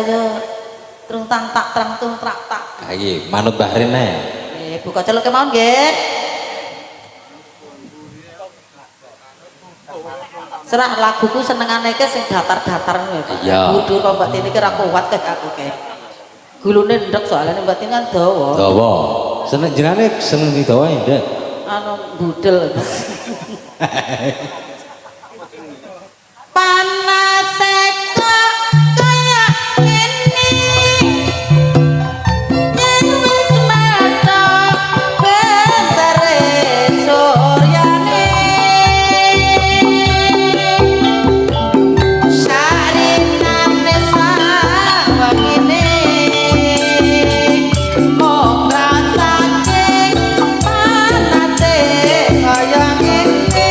Ayo trung tang tak trang tung trak tak. Ah iki manut Bahrin ae. Buka celuk kemawon nggih. Serah laguku senengane ke sing datar-datar ngono. Iya. Kudu kok Mbak Tini ki ra kuat kek aku ke. Gulune ndek soalnya Mbak Tini kan dawa. Dawa. Seneng jenenge seneng didawa ndek. Anu budel. Panas kok kaya ngene. Yen wis mata bentere suryane. Sarinane sawangine. Mok rasake panase kaya ngene.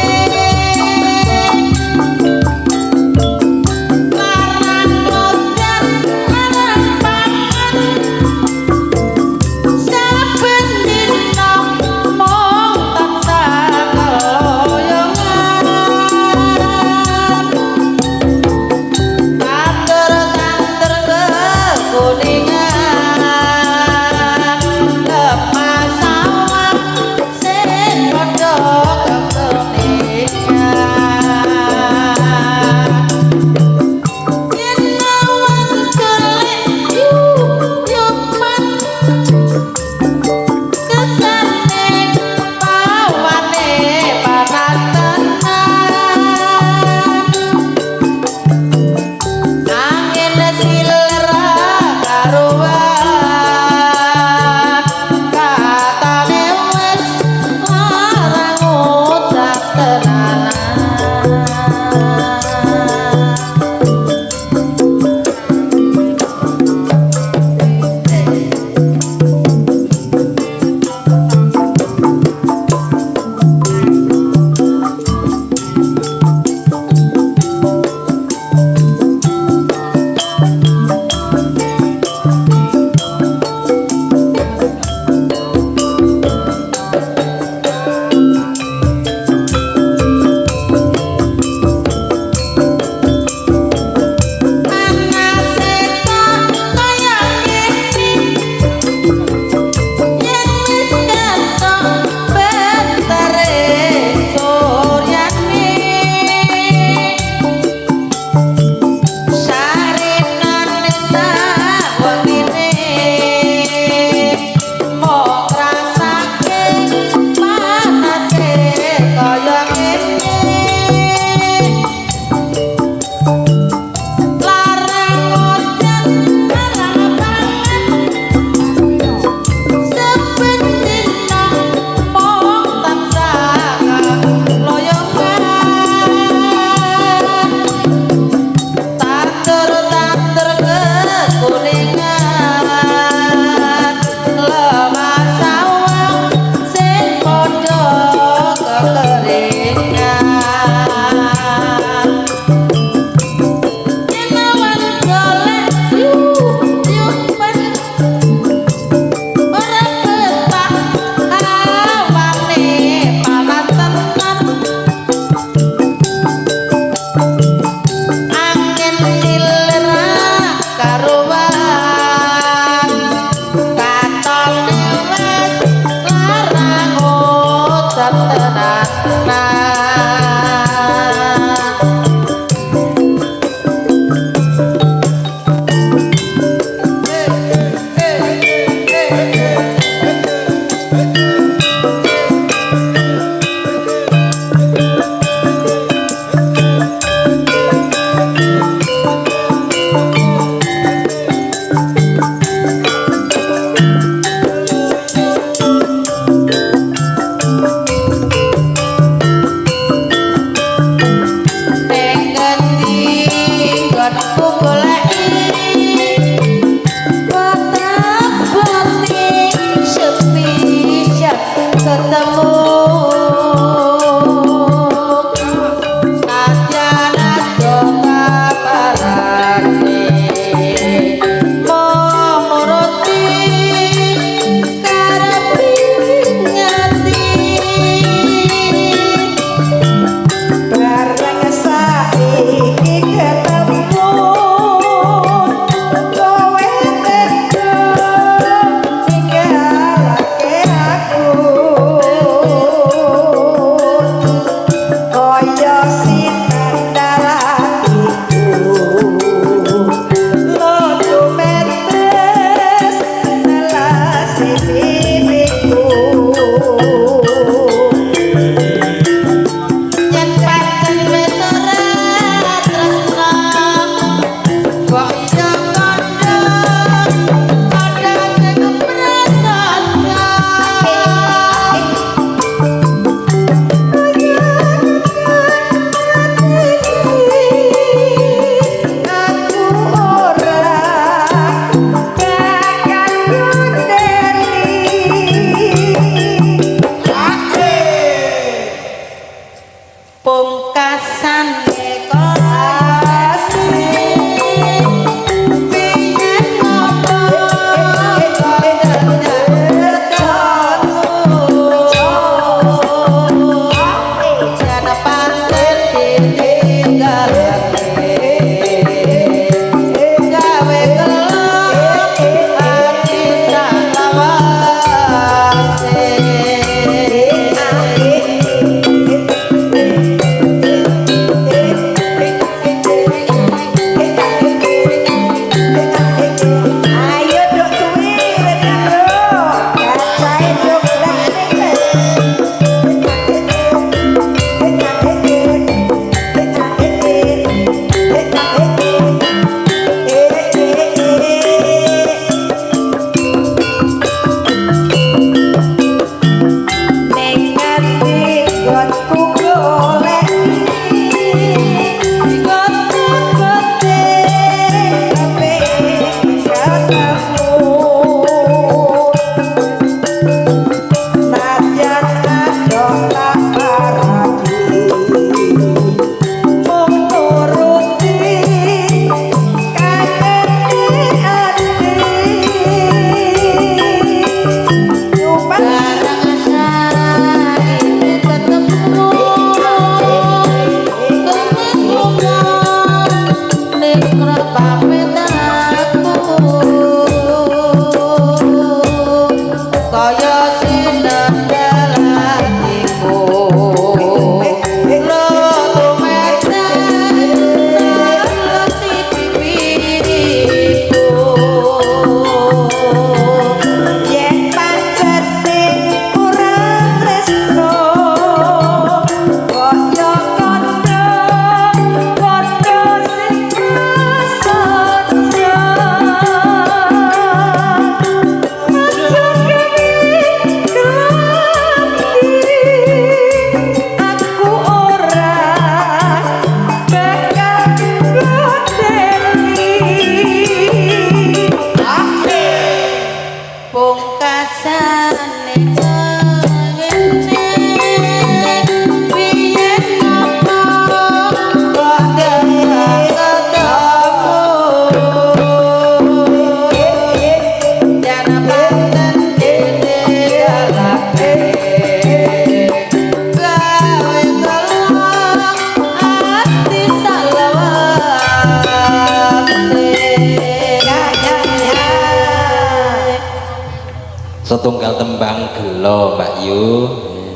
setunggal tembang gelo Mbak Yu.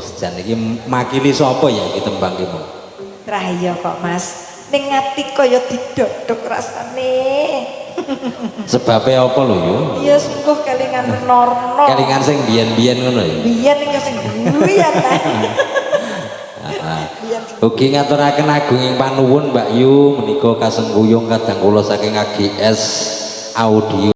Wis jan iki makili sapa ya iki tembang iki? Rahya kok Mas. Ning ati kaya didodok rasane. Sebabnya apa lho Yu? Iya sungguh kelingan Norno. Kelingan sing biyen-biyen ngono ya. Biyen iki sing burian. Ugi ngaturaken agunging panuwun Mbak Yu menika kasengguyung kadang kula saking AGS Audio